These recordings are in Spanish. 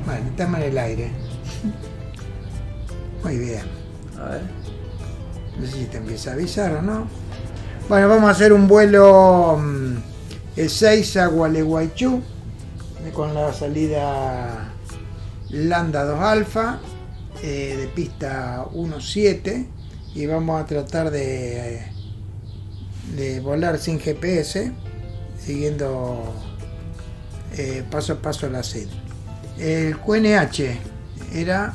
Bueno, estamos en el aire. Muy bien. A ver. No sé si te empieza a avisar o no. Bueno, vamos a hacer un vuelo Ezeiza a Gualeguaychú con la salida Lambda 2 Alfa de pista 17 y vamos a tratar de volar sin GPS siguiendo paso a paso la SED. El QNH era,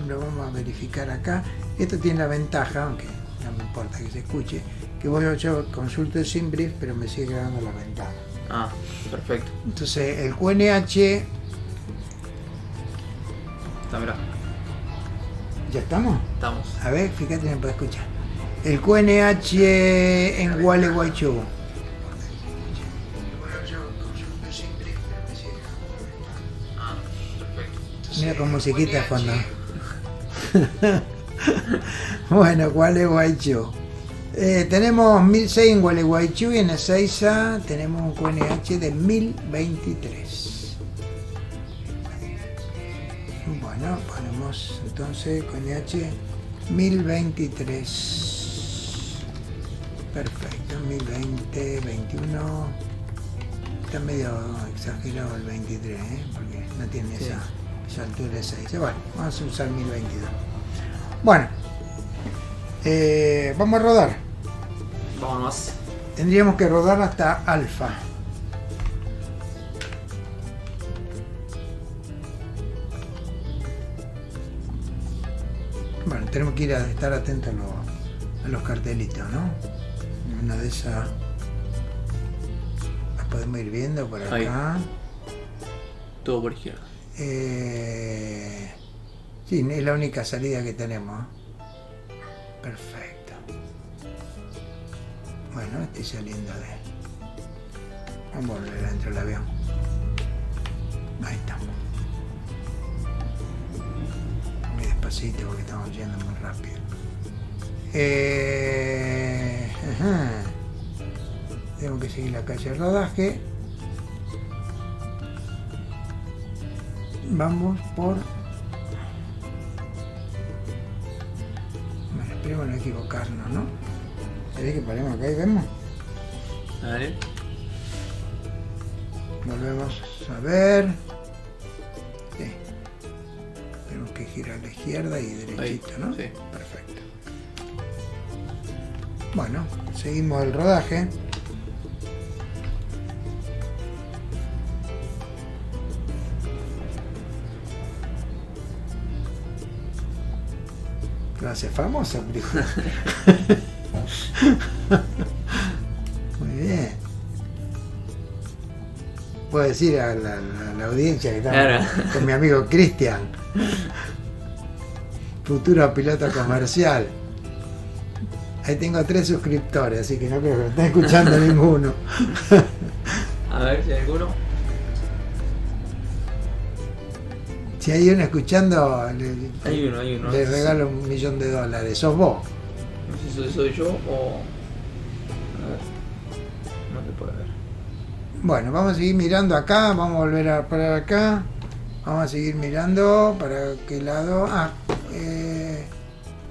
lo vamos a verificar acá. Esto tiene la ventaja, aunque no me importa que se escuche, que yo consulto el SimBrief, pero me sigue dando la ventaja. Ah, perfecto. Entonces el QNH, Está, mirá. ¿ya estamos? Estamos. A ver, fíjate, me puede escuchar. El QNH en Gualeguaychú. Ah, perfecto. Mira con musiquita de fondo. Bueno, Gualeguaychú. Tenemos 1006 en Gualeguaychú y en Ezeiza tenemos un QNH de 1023. Bueno, ponemos entonces QNH 1023. Perfecto, 1020, 21. Está medio exagerado el 23, porque no tiene esa altura de 6. Bueno, vamos a usar 1022. Bueno, vamos a rodar. Vámonos. Tendríamos que rodar hasta alfa. Bueno, tenemos que ir a estar atentos a los cartelitos, ¿no? Una de esas las podemos ir viendo por acá. Ahí. Todo por izquierda. Sí, es la única salida que tenemos. Perfecto. Bueno, estoy saliendo de... Vamos a volver adentro del avión. Ahí estamos. Muy despacito porque estamos yendo muy rápido. Tengo que seguir la calle de rodaje. Vamos por... Bueno, esperemos no equivocarnos, ¿no? ¿Querés que paremos acá y vemos? Dale. Volvemos a ver. Sí. Tenemos que girar a la izquierda y derechito, Ahí, ¿no? sí. Perfecto. Bueno, seguimos el rodaje. Lo hace famoso, película. Muy bien. Puedo decir a la audiencia que estamos Claro. con mi amigo Cristian, futuro piloto comercial. Ahí tengo 3 suscriptores, así que no creo que lo estén escuchando ninguno. A ver si hay alguno. Si hay uno escuchando, Hay uno. le regalo $1.000.000. ¿Sos vos? No sé si soy yo o... A ver. No se puede ver. Bueno, vamos a seguir mirando acá, vamos a volver a parar acá. Vamos a seguir mirando para qué lado.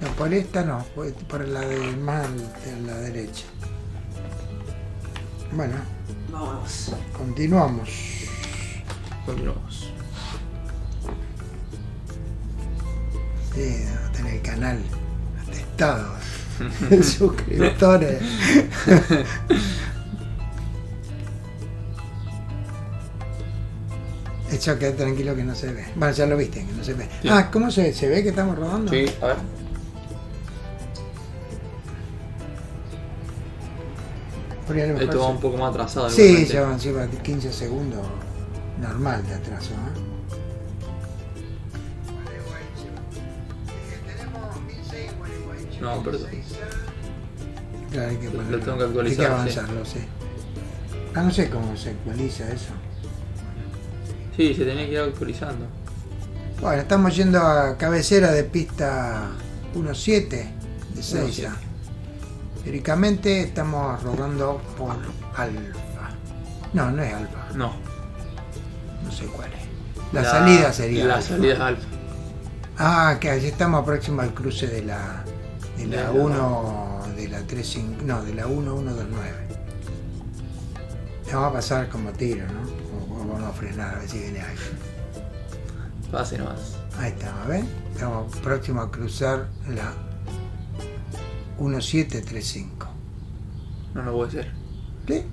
No, por esta no, por la de más de la derecha. Bueno, Vámonos. continuamos. Continuamos. Sí, a tener el canal atestado de suscriptores. Eso, queda tranquilo que no se ve. Bueno, ya lo viste, que no se ve. Sí. Ah, ¿cómo se ve que estamos rodando? Sí, a ver. Por ahí a lo mejor Esto va se- un poco más atrasado. Sí, igualmente. lleva 15 segundos normal de atraso. No, perdón. Claro, hay que Lo ponerlo. tengo que actualizar, Hay que avanzarlo, sí. Ah, no sé cómo se actualiza eso. Sí, se tenía que ir actualizando. Bueno, estamos yendo a cabecera de pista 17 de Ezeiza. 1.7. Teóricamente estamos rodando por alfa. No, no es alfa. No. No sé cuál es. La salida sería La Alfa. salida es Alfa. Ah, que allí estamos próximos al cruce de la De la 1, de la 35, no, de la 1129. Le vamos a pasar como tiro, ¿no? O vamos a frenar a ver si viene Alfa. Pase nomás. Ahí estamos, ¿ves? Estamos próximos a cruzar la 1735. No puede ser. ¿Qué?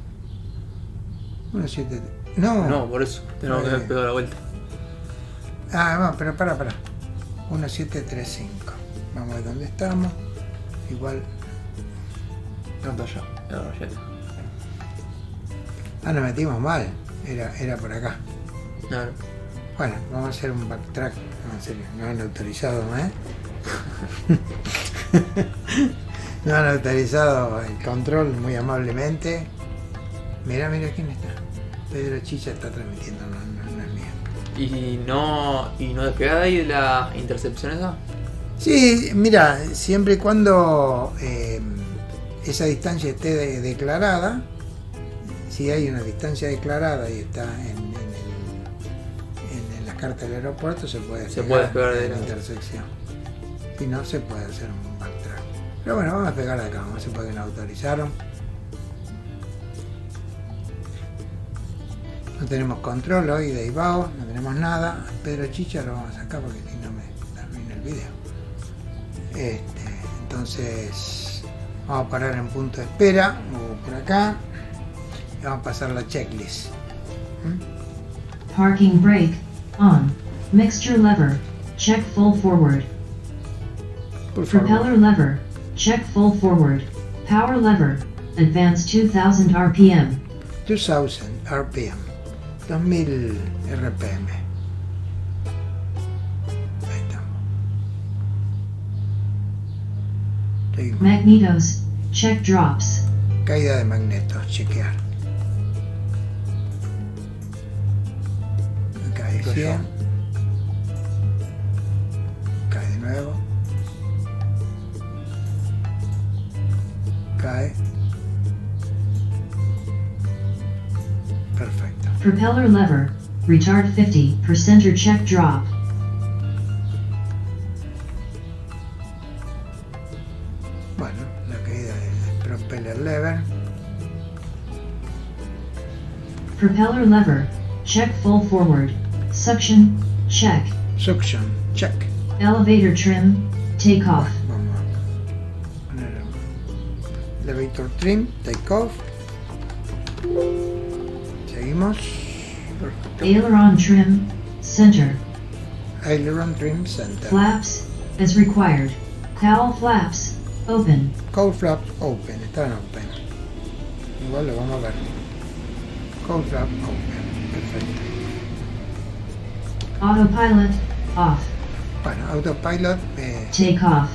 17. No. No, por eso. Tenemos que haber pegado la vuelta. Ah, no, pero para. 1735. Vamos a ver dónde estamos. Igual. No está allá. Ya está. Ah, nos metimos mal. Era por acá. Claro. Bueno, vamos a hacer un backtrack. No, en serio, no han autorizado, ¿eh? No han autorizado el control muy amablemente. Mira quién está. Pedro Chicha está transmitiendo, no es mío. ¿Y no despegada ahí de la intercepción esa? Sí, mira, siempre y cuando esa distancia esté declarada, si hay una distancia declarada y está en la carta del aeropuerto, se puede despegar de la la intersección. Si no, se puede hacer un backtrack. Pero bueno, vamos a despegar de acá, vamos a ver si pueden autorizaron. No tenemos control hoy de IBAO, no tenemos nada. Pedro Chicha lo vamos a sacar porque si no me arruina el video. Entonces vamos a parar en punto de espera o por acá y vamos a pasar la checklist. Parking brake, on. Mixture lever, check full forward. Por favor. Propeller lever, check full forward. Power lever, advance 2000 RPM. 2000 RPM. 2000 RPM. Ahí estamos. Seguimos. Magnetos, check drops. Caída de magnetos, chequear. Cae 100. Cae de nuevo. Cae. Perfecto. Propeller lever, retard 50% or check drop. Bueno, la caída del propeller lever. Propeller lever, check full forward. Suction, check. Suction, check. Elevator trim, take off. Vamos a poner elevator trim, take off. Seguimos. Aileron trim, center. Aileron trim center. Flaps, as required. Cowl flaps, open. Cowl flaps open, están open. Igual lo vamos a ver. Cowl flap open, perfecto. Autopilot, off. Bueno, autopilot, Take off.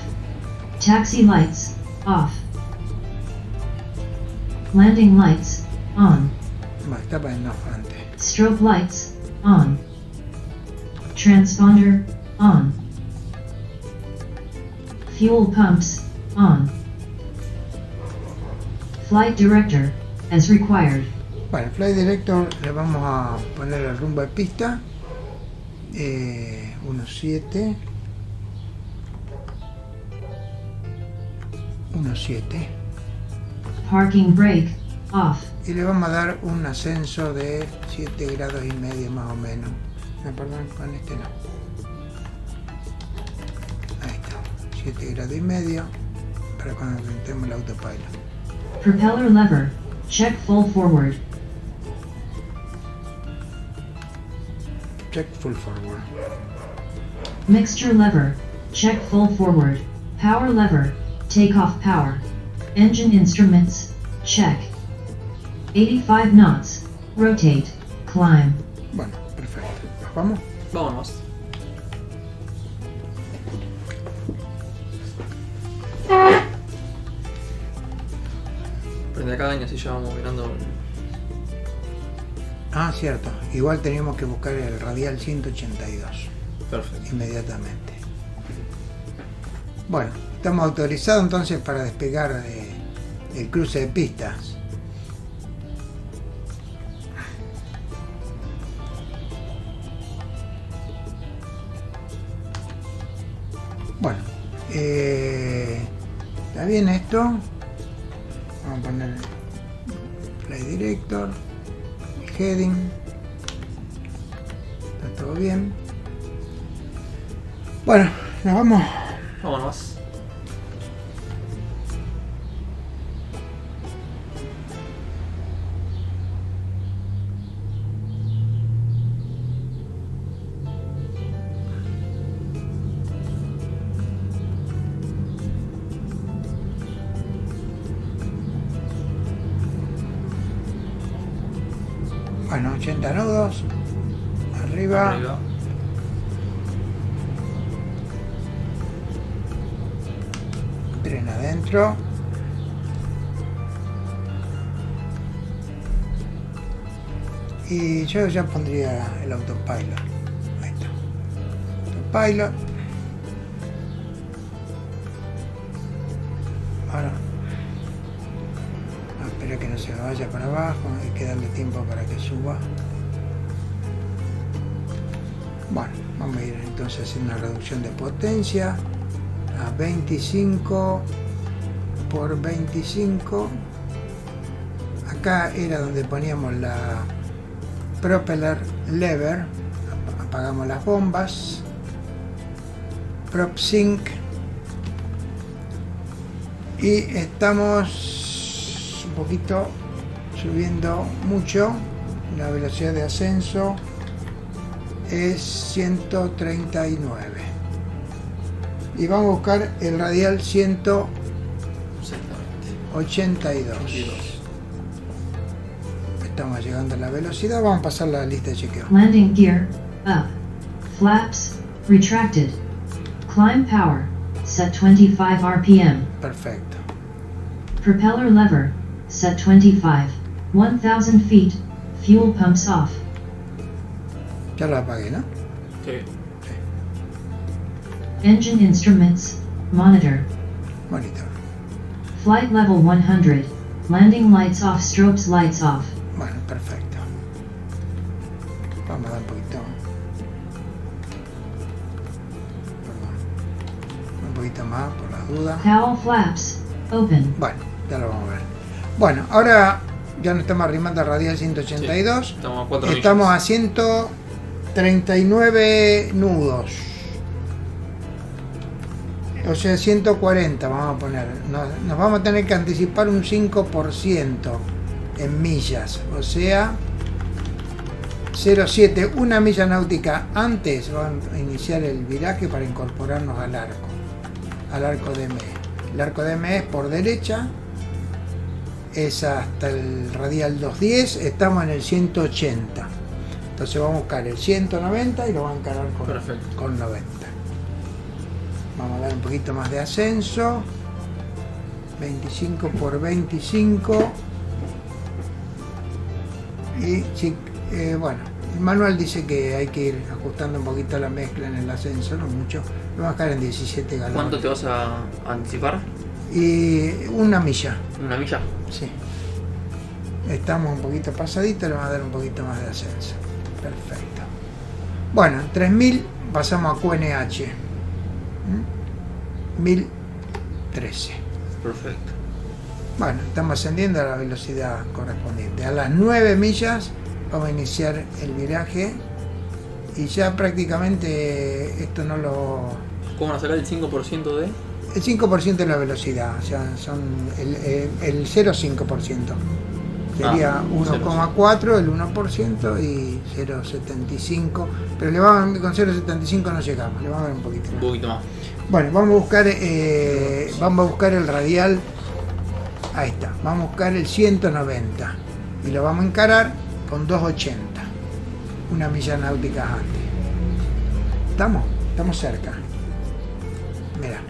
Taxi lights, off. Landing lights, on. está poniendo antes. Strobe lights, on. Transponder, on. Fuel pumps, on. Flight director, as required. Bueno, Flight Director le vamos a poner el rumbo de pista. 1.7 Parking brake, off. y le vamos a dar un ascenso de 7 grados y medio más o menos. No, perdón, con este no. Ahí está, 7 grados y medio para cuando intentemos el autopilot. Propeller lever, check full forward. Check full forward. Mixture lever, check full forward. Power lever, take off power. Engine instruments, check. 85 knots, rotate, climb. Bueno, perfecto. ¿Nos vamos? Vámonos. Prende acá y así ya vamos mirando. Ah, cierto. Igual teníamos que buscar el radial 182 Perfecto. inmediatamente. Bueno, estamos autorizados entonces para despegar el cruce de pistas. Bueno, está bien esto. Vamos a poner Flight Director, Heading. Está todo bien. Bueno, nos vamos. Vámonos. Bueno, 80 nudos. Arriba. Arriba. Tren adentro. Y yo ya pondría el autopilot. Ahí está. Autopilot. Ahora. Espero que no se vaya para abajo. Hay que darle tiempo para que suba. Bueno, vamos a ir entonces haciendo una reducción de potencia a 25 por 25. Acá era donde poníamos la propeller lever. Apagamos las bombas. Prop sync. Y estamos un poquito subiendo mucho. La velocidad de ascenso es 139. Y vamos a buscar el radial 182. Estamos llegando a la velocidad. Vamos a pasar la lista de chequeo. Landing gear, up. Flaps, retracted. Climb power, set 25 RPM. Perfecto. Propeller lever, set 25. 1000 feet, fuel pumps off. Ya lo apagué, ¿no? Sí. Engine instruments, monitor. Monitor. Flight level 100. Landing lights off, strobes lights off. Bueno, perfecto. Vamos a dar un poquito. Perdón. Un poquito más por las dudas. Cowl flaps, open. Bueno, ya lo vamos a ver. Bueno, ahora ya nos estamos arrimando a radial 182. Sí, estamos a 4 Estamos a millas. 139 nudos. O sea, 140 vamos a poner. Nos vamos a tener que anticipar un 5% en millas. O sea, 0,7. Una milla náutica antes vamos a iniciar el viraje para incorporarnos al arco. Al arco de ME. El arco de ME es por derecha. Es hasta el radial 210. Estamos en el 180. Entonces vamos a buscar el 190 y lo vamos a encarar Perfecto. con 90. Vamos a dar un poquito más de ascenso. 25 por 25. Y bueno, el manual dice que hay que ir ajustando un poquito la mezcla en el ascenso, no mucho. Lo vamos a dejar en 17 galones. ¿Cuánto te vas a anticipar? Y una milla. ¿Una milla? Sí. Estamos un poquito pasaditos, le vamos a dar un poquito más de ascenso. Perfecto. Bueno, 3000 pasamos a QNH. 1013. Perfecto. Bueno, estamos ascendiendo a la velocidad correspondiente. A las 9 millas vamos a iniciar el viraje y ya prácticamente esto no lo... ¿Cómo van a sacar el 5% de? El 5% de la velocidad, o sea, son el 0,5%. Sería 1,4 el 1% y 0,75. Pero con 0,75 no llegamos, le vamos a ver un poquito Un más. poquito más. Bueno, vamos a buscar el radial. Ahí está, vamos a buscar el 190 y lo vamos a encarar con 280, una milla náutica antes. Estamos cerca. Mira, 1%.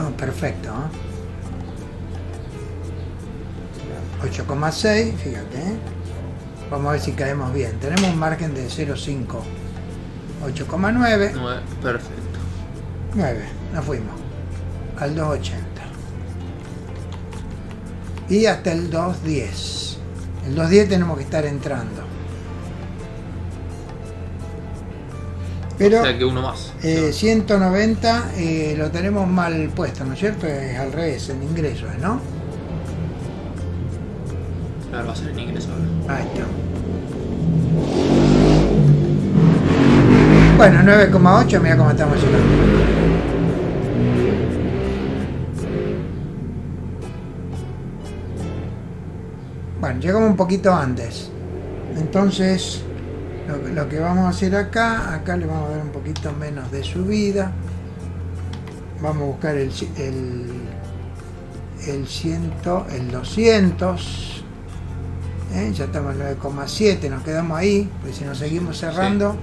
vamos, perfecto, ¿eh? 8,6, fíjate, ¿eh? Vamos a ver si caemos bien. Tenemos un margen de 0,5. 8,9. 9. Perfecto. 9, nos fuimos al 280 y hasta el 210. El 210 tenemos que estar entrando. Pero O sea que uno más. 190 lo tenemos mal puesto, ¿no es cierto? Es al revés, en ingresos, ¿no? Claro, va a ser en ingreso ahora. Ahí está. Bueno, 9,8, mira cómo estamos llegando. Bueno, llegamos un poquito antes. Entonces, lo que vamos a hacer acá le vamos a dar un poquito menos de subida. Vamos a buscar el 200. Ya estamos en 9,7, nos quedamos ahí, porque si nos seguimos cerrando,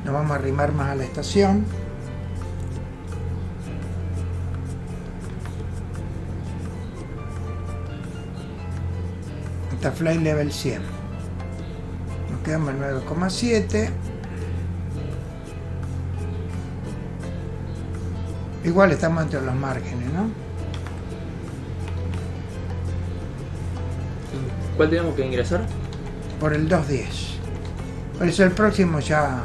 nos vamos a arrimar más a la estación. Hasta flight level 100. Nos quedamos en 9,7. Igual estamos entre los márgenes, ¿no? ¿Cuál tenemos que ingresar? Por el 210. Por eso el próximo ya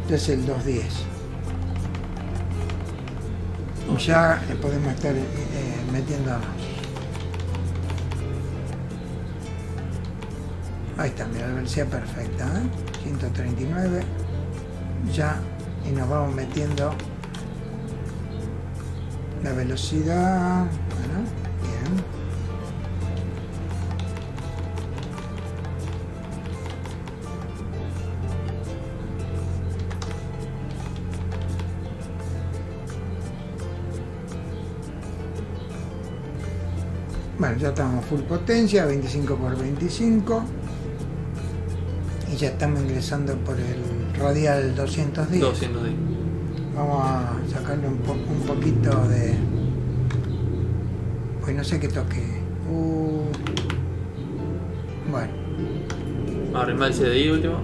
es el 210. Ya podemos estar metiéndonos. Ahí está, mira, la velocidad perfecta, 139. Ya, y nos vamos metiendo la velocidad. Bueno, bien. Bueno, ya estamos full potencia, 25 por 25. Y ya estamos ingresando por el radial 210. 210. Vamos a sacarle un poquito de... Pues no sé qué toque. Bueno. Arrimar el CDI último.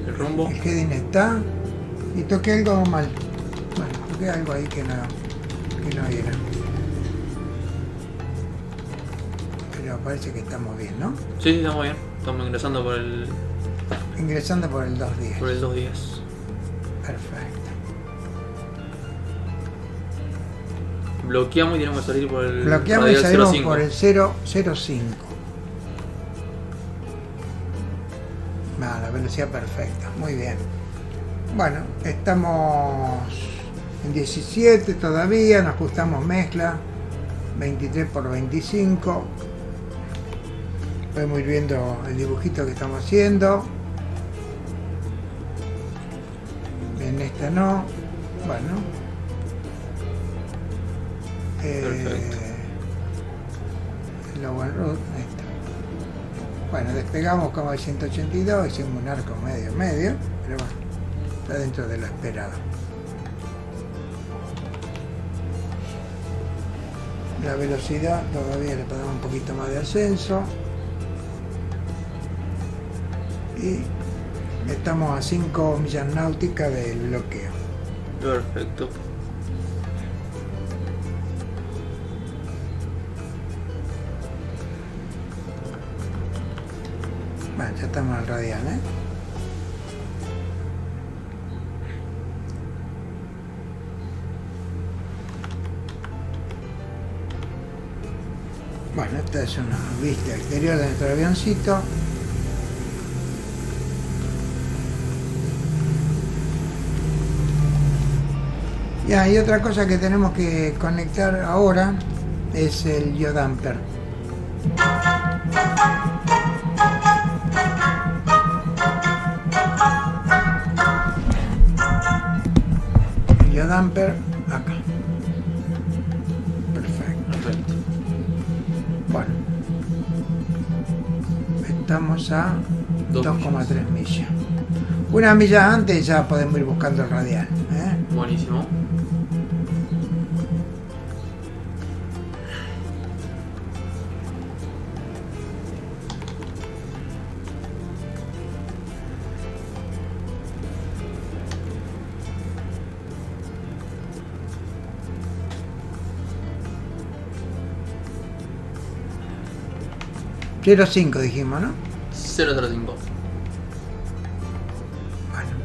El rumbo. El heading está. Y toqué algo mal. Bueno, toqué algo ahí que no era. Pero parece que estamos bien, ¿no? Sí, estamos bien. Estamos ingresando por el Ingresando por el 210. Por el 210. Perfecto. Bloqueamos y tenemos que salir por el Bloqueamos y radial salimos 05. por el 005. La velocidad perfecta. Muy bien. Bueno, estamos en 17 todavía. Nos ajustamos mezcla. 23 por 25. Podemos ir viendo el dibujito que estamos haciendo. En esta no. Bueno. Perfecto. El Lower Root. Ahí está. Bueno, despegamos como el 182. Hicimos un arco medio. Pero bueno, está dentro de lo esperado. La velocidad todavía le podemos un poquito más de ascenso. Y estamos a 5 millas náuticas del bloqueo. Perfecto. Bueno, ya estamos al radial, Bueno, esta es una vista exterior de nuestro avioncito. Ya, y otra cosa que tenemos que conectar ahora es el Yodamper. El Yodamper acá. Perfecto. Bueno, estamos a 2,3 millas. Una milla antes ya podemos ir buscando el radial. Buenísimo. Quiero 5 dijimos, ¿no? 005. Bueno.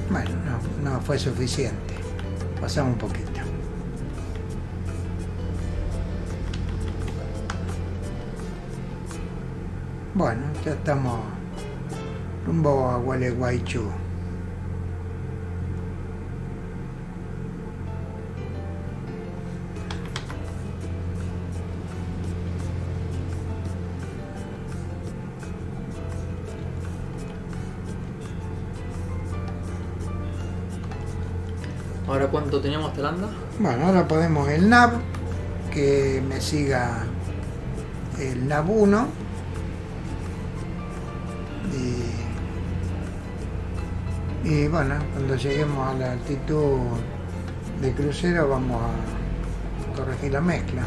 Bueno, no fue suficiente. Pasamos un poquito. Bueno, ya estamos rumbo a Gualeguaychú. Ahora, ¿cuánto teníamos hasta Landa? Bueno, ahora podemos el nav, que me siga el nav 1 y bueno, cuando lleguemos a la altitud de crucero vamos a corregir la mezcla.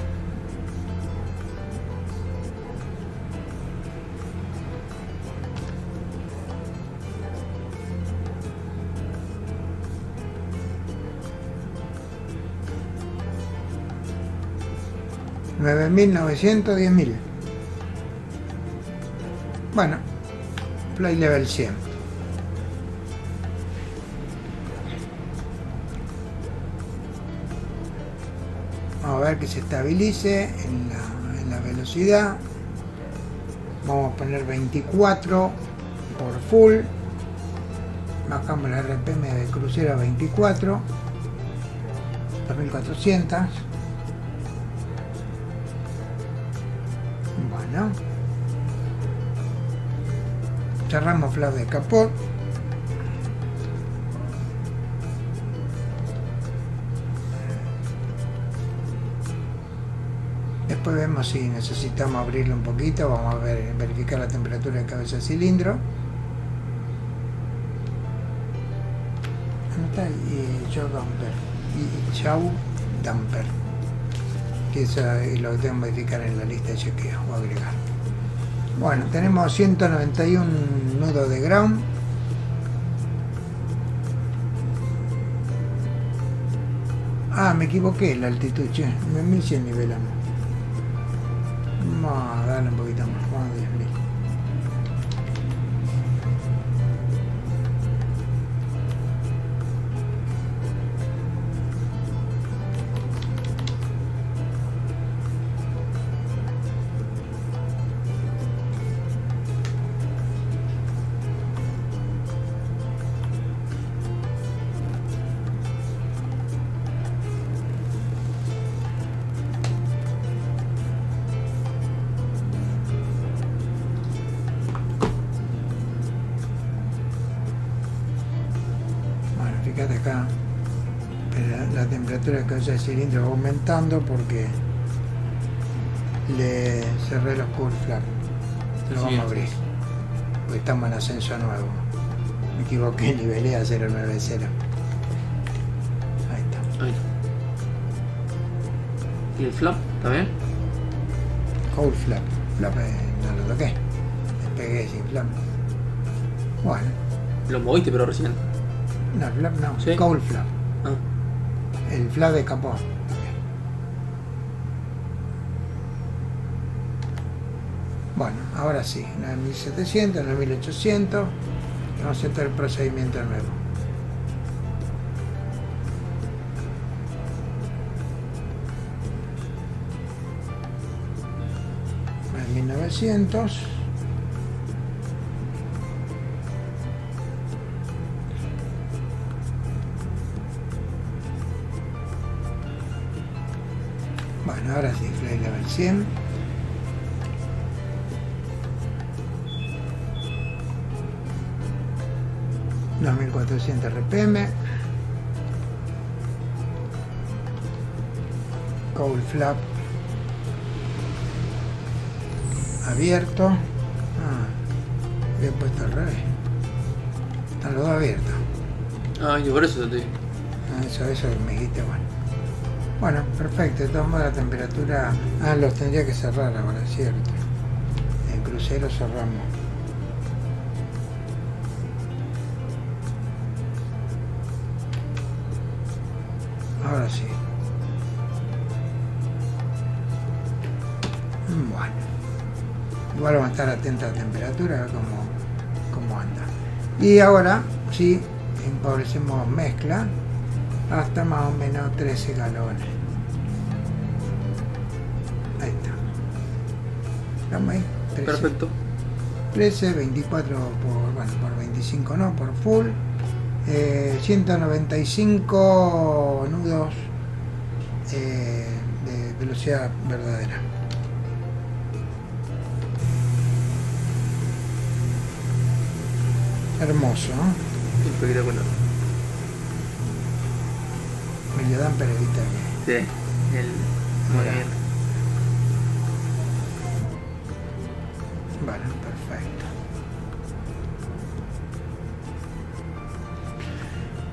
$9.900, $10.000. Bueno, flight level 100. Vamos a ver que se estabilice en la velocidad. Vamos a poner 24 por full. Bajamos la RPM de crucero a 24. 2400. Bueno, cerramos flap de capot. Después vemos si necesitamos abrirlo un poquito. Vamos a verificar la temperatura de cabeza de cilindro. Y show damper. Y show damper. Que eso lo tengo que modificar en la lista de chequeo o agregar. Bueno, tenemos 191 nudos de ground. Ah, me equivoqué la altitud, che. 1100 nivelamos. Vamos a darle un poquito más. Vamos a 10.000. Fíjate acá, la temperatura de cabeza de cilindro va aumentando porque le cerré los cool flap. Lo vamos a abrir, porque estamos en ascenso nuevo. Me equivoqué, nivelé a 090. Ahí está. Ahí. ¿Y el flap? ¿Está bien? Cold flap. Flap no lo toqué. Despegué sin flap. Bueno. Lo moviste pero recién. No, flap no. ¿Sí? Cold flap. Ah. El flap de capó. Bueno, ahora sí. 9700, 9800. Vamos a hacer el procedimiento nuevo. En 1900. Bueno, ahora sí, flight level 100. Los 1400 RPM. Cold flap abierto. Bien puesto al revés. Están los dos abiertos. Ah, yo por eso te digo. Eso me dijiste, bueno. Bueno, perfecto. De todos modos la temperatura... los tendría que cerrar ahora, cierto. En crucero cerramos. Ahora sí. Bueno. Igual vamos a estar atentos a la temperatura, a ver cómo anda. Y ahora sí, empobrecemos mezcla hasta más o menos 13 galones. Ahí está. ¿Estamos ahí? 13. Perfecto. 13, 24 por 25 no, por full. 195 nudos de velocidad verdadera. Hermoso, ¿no? Espectacular. Me lo dan para evitar que... Sí, muy bien. Bueno, perfecto.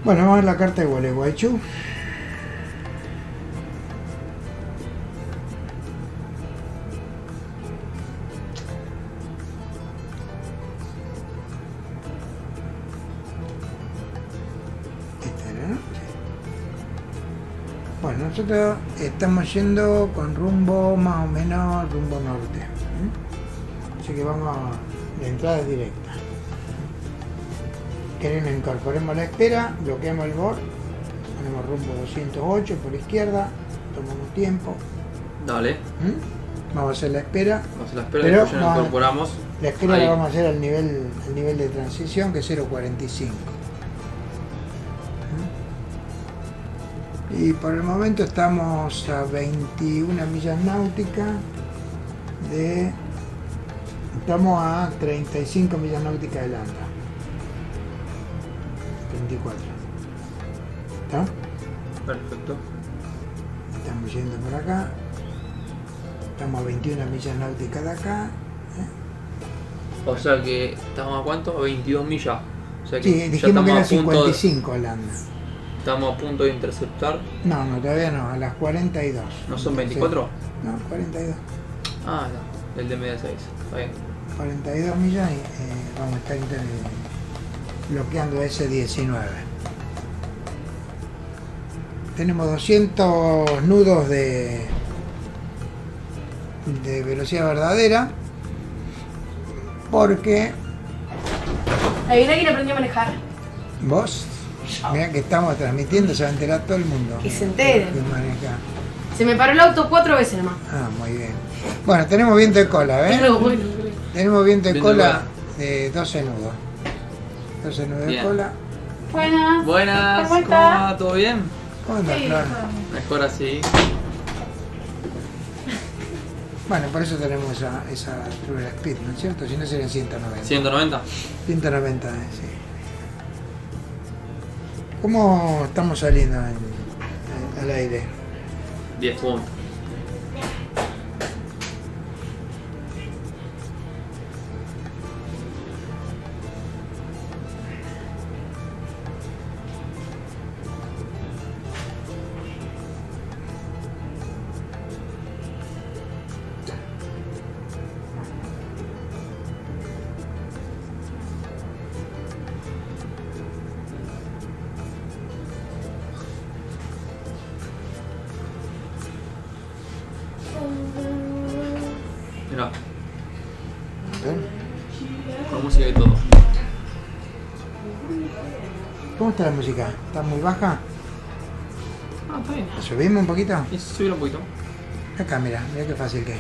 Bueno, vamos a ver la carta de Gualeguaychú. Esta era, ¿no? Sí. Bueno, nosotros estamos yendo con rumbo más o menos rumbo norte. Así que vamos a... de entrada directa. Queremos incorporemos la espera, bloqueamos el board, ponemos rumbo 208 por izquierda, tomamos tiempo. Dale. Vamos a hacer la espera. Vamos a hacer la espera, Pero después ya vamos nos a- incorporamos. La espera Ahí. la vamos a hacer al nivel de transición, que es 0.45. Y por el momento estamos a 21 millas náuticas de... Estamos a 35 millas náuticas de lambda. 24. ¿Está? Perfecto. Estamos yendo por acá. Estamos a 21 millas náuticas de acá. O sea que estamos a cuánto? A 22 millas. O sea que Sí, ya dijimos que era estamos a punto de, 55 lambda. estamos a punto de interceptar. No, todavía no, a las 42. ¿No son 24? No, 42. Ah, no, el de media 6. Está bien. 42 millas y vamos a estar bloqueando ese 19. Tenemos 200 nudos de velocidad verdadera porque Adivina quién aprendió a manejar. vos, mira que estamos transmitiendo, se va a enterar todo el mundo. Que se enteren. Que maneja. Se me paró el auto 4 veces nomás. Ah, muy bien. Bueno, tenemos viento de cola, Es ¿ves? algo bueno. Tenemos viento de Viento de cola cola. de 12 nudos. 12 nudos de Bien. cola. Buenas. Buenas, ¿Cómo está? va? ¿Todo bien? ¿Cómo andas, Sí, Flor? Mejor así. Bueno, por eso tenemos esa True Speed, ¿no es cierto? Si no serían 190. 190. 190, sí. ¿Cómo estamos saliendo al aire? 10 puntos. Mirá, con música y todo. ¿Cómo está la música? ¿Está muy baja? Ah, está bien. ¿La subimos un poquito? Y subir un poquito. Acá, mira qué fácil que es.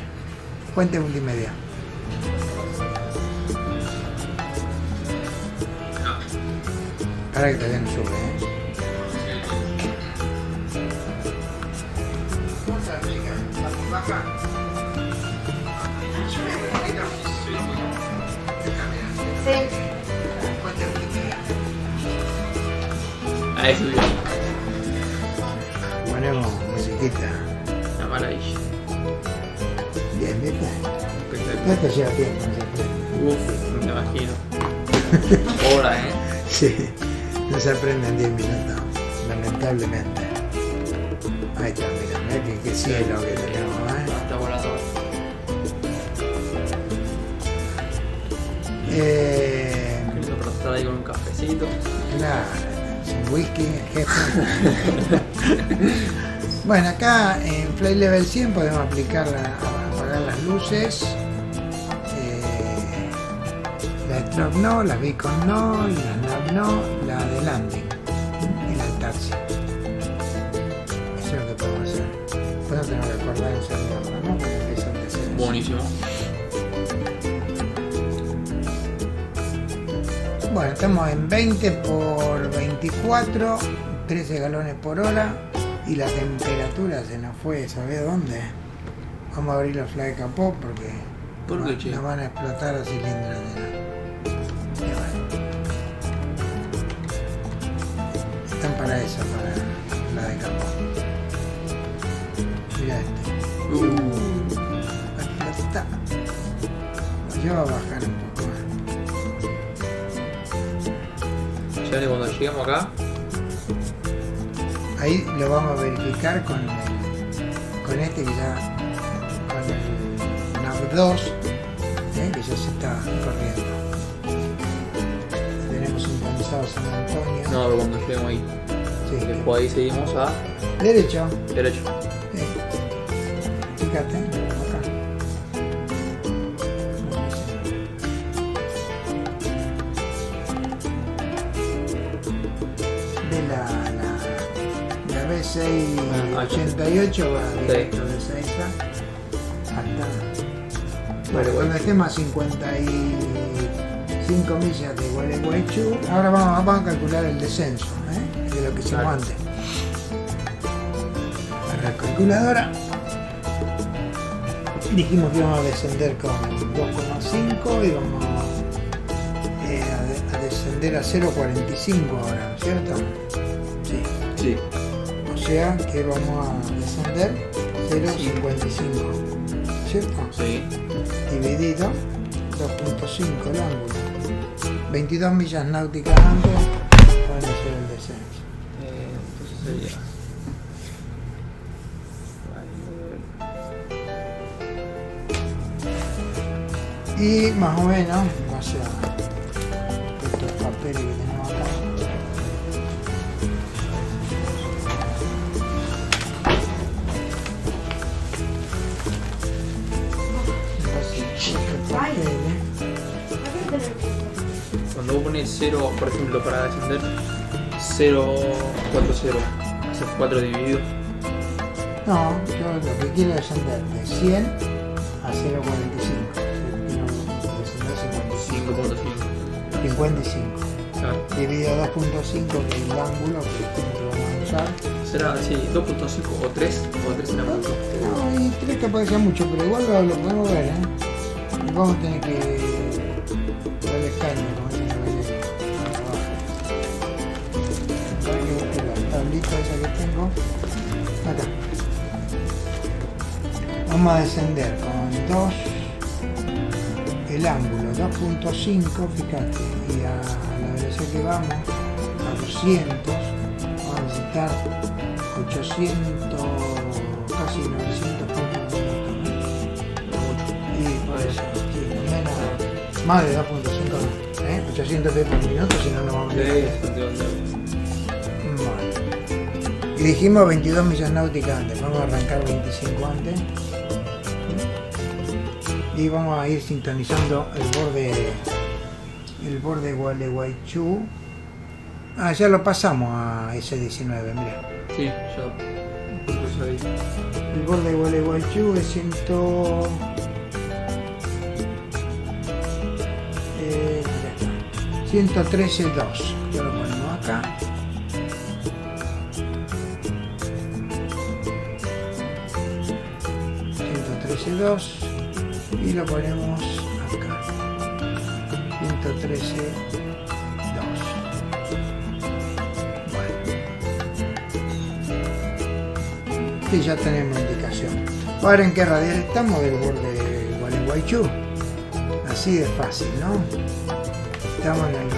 Puente multimedia. Para que todavía no sube, ¿eh? ¿Cómo está la música? ¿Está muy baja? ¿Subimos un poquito? Acá, mira. Sí. Puente multimedia. Ahí subió. Ponemos musiquita. Una maravilla. Bien, ¿viste? Espectacular. Esto lleva tiempo, no se aprende. Uf, me imagino. Hora, Sí, no se aprende en 10 minutos, lamentablemente. Ahí está, mira qué cielo que tenemos, ¿eh? Está volando. Qué lindo para estar ahí con un cafecito. Claro, sin whisky, jefe. Bueno, acá en Flight Level 100 podemos aplicar apagar las luces. La stroke no, la beacon no, la nav no, la de landing y la de taxi. Eso es lo que podemos hacer. Después no tenemos que acordar encenderla, ¿no? Porque empieza el descenso. Buenísimo. Bueno, estamos en 20 por 24, 13 galones por hora y la temperatura se nos fue, ¿sabés dónde? Vamos a abrir los fly capó porque ¿Por qué, che? nos van a explotar los cilindros de están para eso, para la de capó. Mira este. Va a explotar. Yo voy a bajar un poco más. Ya cuando lleguemos acá, Ahí lo vamos a verificar con este que ya, con el NAV 2, que ya se está corriendo. Tenemos sintonizado San Antonio. no, pero cuando lleguemos ahí. Sí, Después ahí seguimos a derecho. derecho. Fíjate, acá. De la B688 va directo de Seiza hasta. Bueno, cuando estemos a 55 millas de Gualeguaychú, ahora vamos a calcular el descenso, de lo que hicimos Claro. antes. Agarrar calculadora. Dijimos que íbamos a descender con 2,5 y vamos a descender a 0,45 ahora, ¿no es cierto? Sí. Sí. O sea que vamos a descender 0,55, ¿cierto? Sí. Dividido 2,5 el ángulo. 22 millas náuticas antes pueden hacer el descenso. Entonces sería. Y más o menos, o sea, estos papeles que tenemos acá. Estos papeles. Cuando vos pones 0, por ejemplo, para descender 0,40, haces 4 dividido. No, yo lo que quiero es descender de 100 a 0,45. Quiero descender 5.5. 55. Claro. Dividido 2,5 que es el ángulo que vamos a usar. Será, sí, 2.5 o 3 será mucho. No, y 3 capaz que sea mucho, pero igual lo podemos ver, Y vamos a tener que darle escáner, como dicen los gallegos. Para que busque la tablita esa que tengo. Acá. Vamos a descender con 2, el ángulo 2,5, fíjate, y a la velocidad que vamos, a 200, vamos a necesitar 800, casi 900 puntos por minuto. Y por eso, sí, menos, más de 2,5, 800 pies por minuto, si no nos vamos a llegar. Bueno. Y dijimos 22 millas náuticas antes, vamos a arrancar 25 antes. Y vamos a ir sintonizando el borde Gualeguaychú. Ah, ya lo pasamos a S19, mira. Sí, ya. Pues ahí. El borde Gualeguaychú es 113.2. Ya lo ponemos acá. Y lo ponemos acá. 113.2. Bueno. Y ya tenemos indicación. Ahora, ¿en qué radial estamos? Del borde Gualeguaychú. Así de fácil, ¿no? Estamos en el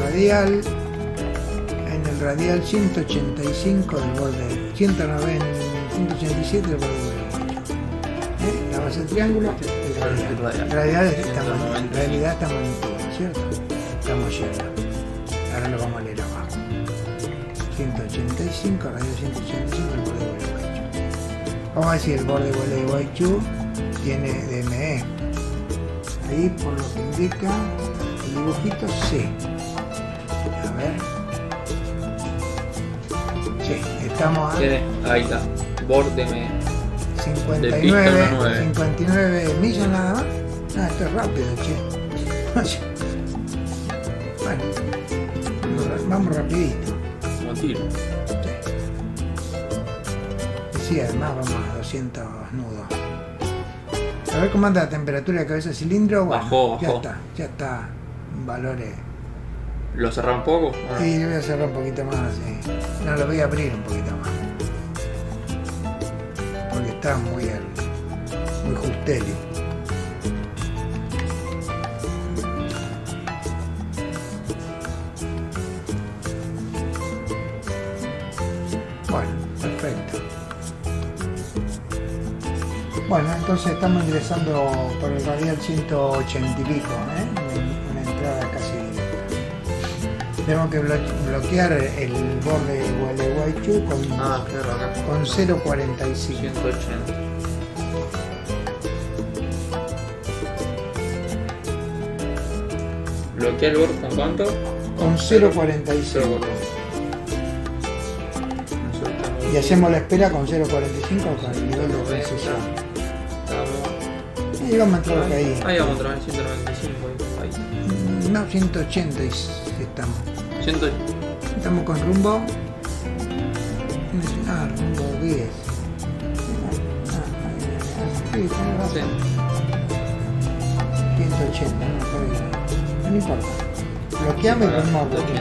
radial 185 del borde, 190, 187 del borde Gualeguaychú. La base del triángulo, en realidad esta magnitud, ¿cierto? Estamos yendo. Ahora lo vamos a leer abajo. 185, radio 185, el borde Gualeguaychú. Vamos a decir, el borde Gualeguaychú tiene DME. Ahí, por lo que indica, el dibujitos, sí. A ver. Sí, estamos a Ahí está. Bórdeme. 59, pista 9. 59 millas nada más. Ah, esto es rápido, che. Bueno, vamos rapidito. Como tiro. Sí, además vamos a 200 nudos. A ver cómo anda la temperatura de cabeza de cilindro. Bueno, Bajó. Ya está en valores. ¿Lo cerrá un poco? Ah. Sí, lo voy a cerrar un poquito más. Sí. No, lo voy a abrir un poquito más. Porque está muy justeli. Bueno, perfecto. Bueno, entonces estamos ingresando por el radial 180 y pico, una entrada casi directa. Tenemos que bloquear el borde de Gualeguaychú con Claro, acá. con 0.45. 180. ¿Bloquea el borde con cuánto? Con 0.45. Y hacemos la espera con 0.45 con el nivel de precisión. Y vamos a entrar ahí. Ahí vamos a entrar en 195. Ahí. No, 180 estamos. 100. Estamos con rumbo. Rumbo 10. Sí, tenés razón. Sí. 180, no importa. Bloqueame y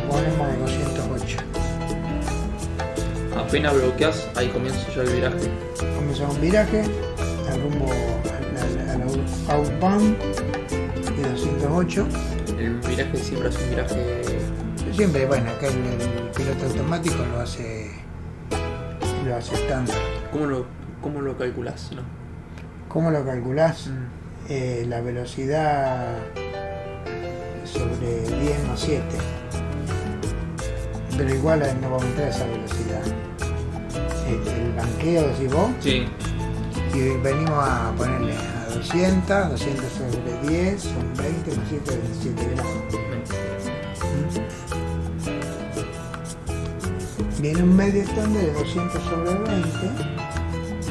ponemos 208. Apenas bloqueas, ahí comienza ya el viraje. Comenzamos un viraje, al rumbo a la outbound y 208. El viraje siempre es un viraje. Siempre, bueno, acá el piloto automático lo hace estándar. ¿Cómo lo calculás? ¿No? ¿Cómo lo calculás? La velocidad sobre 10 más 7. Pero igual no vamos a entrar a esa velocidad. El banqueo, decís vos, Sí. y venimos a ponerle a 200 sobre 10, son 20 más 7, 27 grados. Viene un medio estándar de 200 sobre 20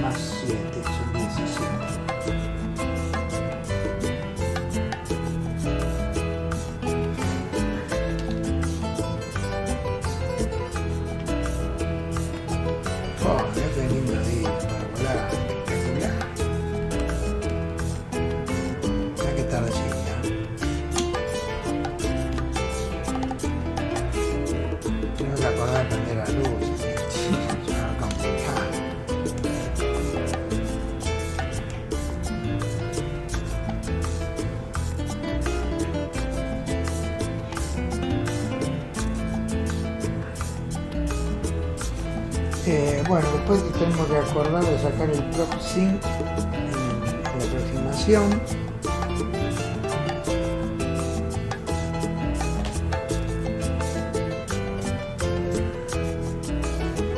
más 7, son 17. Oh, mira qué lindo día para volar, espectacular. Mira qué tardecita. Tengo que acordar de prender la luz. Se va a complicar. Bueno, después tenemos que acordar de sacar el prop sync en la aproximación.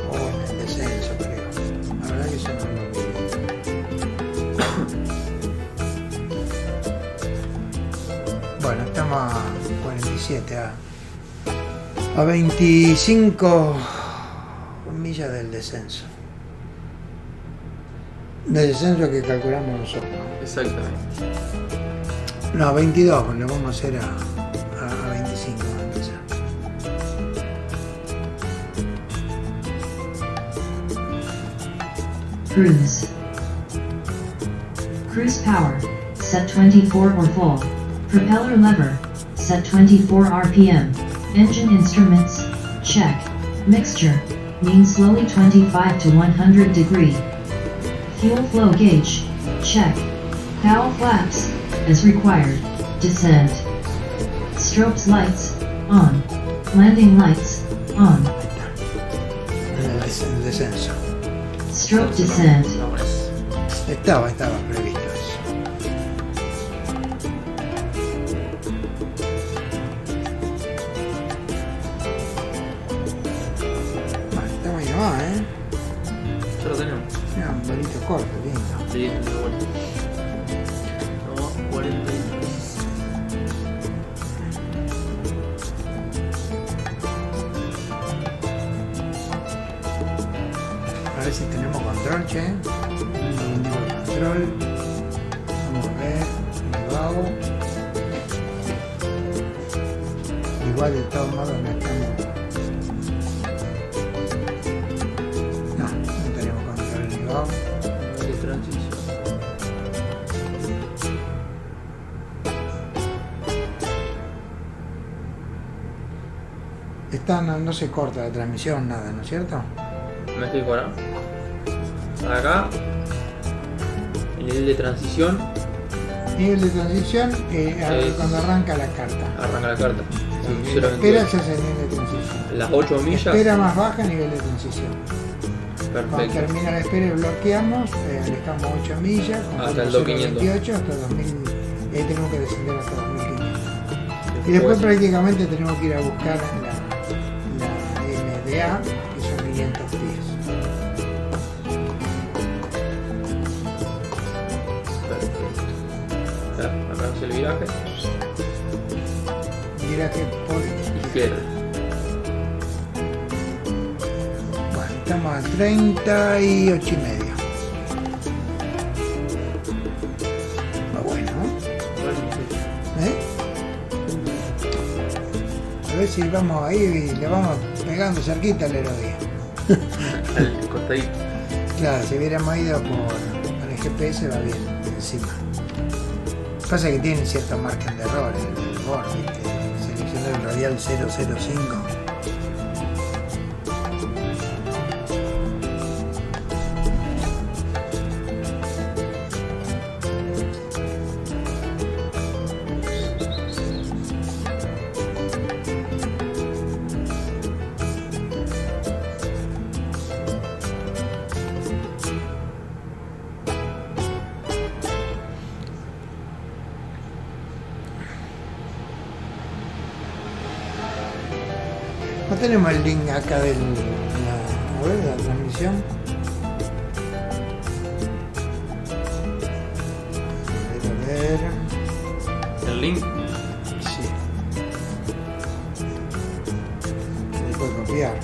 O en el descenso, creo. La verdad que eso no lo vi. Bueno, estamos a 47, a 25 millas del descenso. Del descenso que calculamos nosotros. Exactamente. No, 22, lo vamos a hacer a 25. Vamos a empezar. Cruise. Cruise power, set 24 or full. Propeller lever, set 24 RPM. Engine instruments, check. Mixture, mean slowly 25 to 100 degree. Fuel flow gauge, check. Cowl flaps, as required, descent. Strobes lights, on. Landing lights, on. En el descenso. Strobe descent. Estaba previsto eso. Bueno, estamos ahí nomás, Ya lo tenemos. Mira, un bolito corto, lindo. Bien, de vuelta. No, 43. ver si tenemos control, che. Algún tipo de control. Vamos a ver. Vago. Igual de todos modos no estamos. No tenemos control ni vago. De transición. Esta no se corta la transmisión, nada, ¿no es cierto? Me estoy por acá. El nivel de transición. Nivel de transición cuando arranca la carta. Arranca la carta. Sí, la espera se hace el nivel de transición. Las 8 millas. Espera más baja, nivel de transición. Cuando Perfecto. termina la espera y bloqueamos, alejamos 8 millas. Hasta el 2500. 28 hasta 2000. Y ahí tenemos que descender hasta 2500. Y después prácticamente tenemos que ir a buscar la MDA, que son 500 pies. Perfecto. Ya, acá hace el viraje. Viraje por Izquierda. Bueno, estamos a 38 y medio. Va bueno, ¿no? ¿Eh? A ver si vamos ahí y le vamos pegando cerquita al Herodía. Al costadito. Claro, si hubiéramos ido por el GPS va bien, encima. Pasa que tiene cierto margen de error el board, ¿viste? Seleccionar el radial 005. ¿No tenemos el link acá de la transmisión? A ver. El link. Sí. Se puede copiar.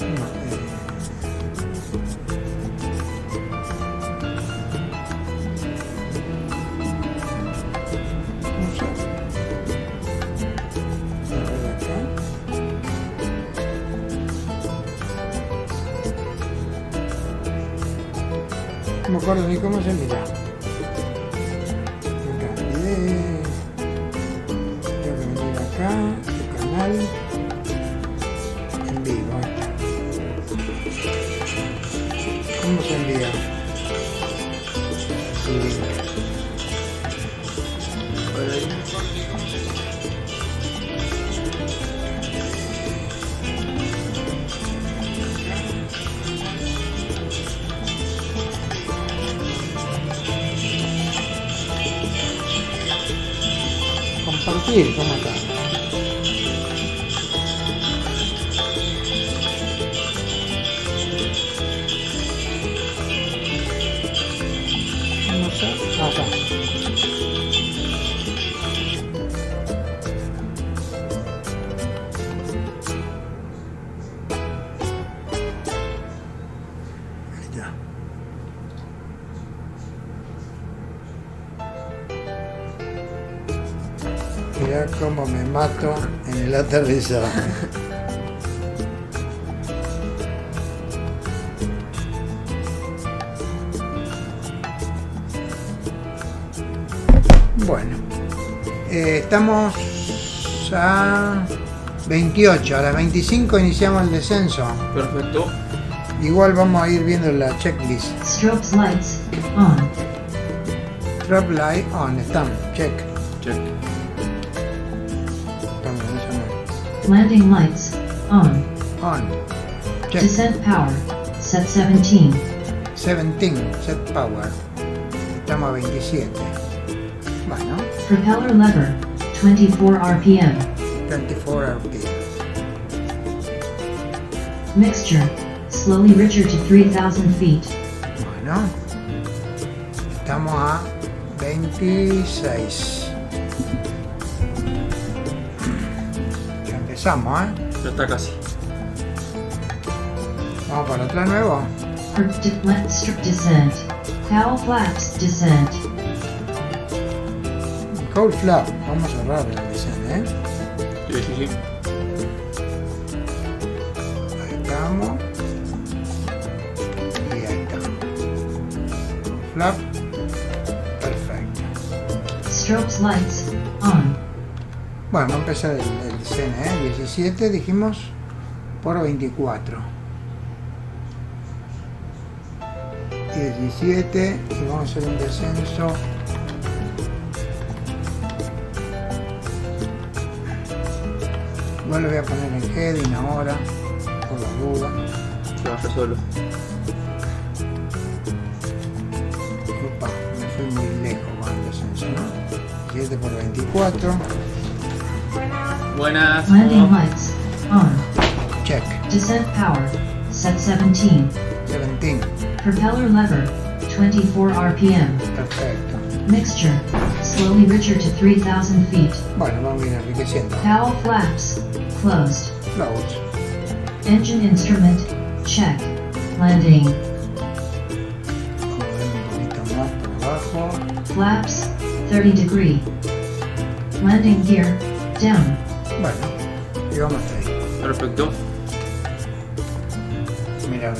No, no sé. No me acuerdo ni cómo se mira. Acá, video. Tengo que venir acá, tu canal. En vivo. ¿Cómo se envía? Link. Por ahí. Compartir, ¿cómo acá? No sé, acá. Ahí está. Mirá cómo me mato en el aterrizaje. Bueno, estamos a 28, a las 25 iniciamos el descenso. Perfecto. Igual vamos a ir viendo la checklist. Strobes lights on. Drop light on, estamos, check. Check. Estamos en eso, Landing lights on. no. On, check. Descent power set 17. 17, set power. Estamos a 27. Bueno, Propeller lever 24 RPM. 24 RPM. Mixture slowly richer to 3,000 feet. Bueno, estamos a 26. Ya empezamos, ¿eh? Ya está casi. Vamos para atrás nuevo. Descent. Cowl flaps descent. Cold flap. Vamos a cerrar el descent, ¿eh? Sí. Ahí estamos. Y ahí está. Flap. Perfecto. Strobes lights on. Bueno, vamos a empezar el descent, ¿eh? 17 dijimos por 24. 17 y vamos a hacer un descenso. Igual lo voy a poner en heading ahora, por la duda. Se baja solo. Opa, me fui muy lejos con el descenso, ¿no? 7 por 24. Buenas. Landing lights on. Check. Descent power set 17. 17. Propeller lever 24 RPM. Perfecto. Mixture slowly richer to 3,000 feet. Bueno, vamos a ir enriqueciendo. Cowl flaps closed. Close. Engine instrument check. Landing. Vamos a ver un poquito más por abajo. Flaps 30 degree. Landing gear down. Bueno, y vamos hasta ahí. Perfecto. Mira.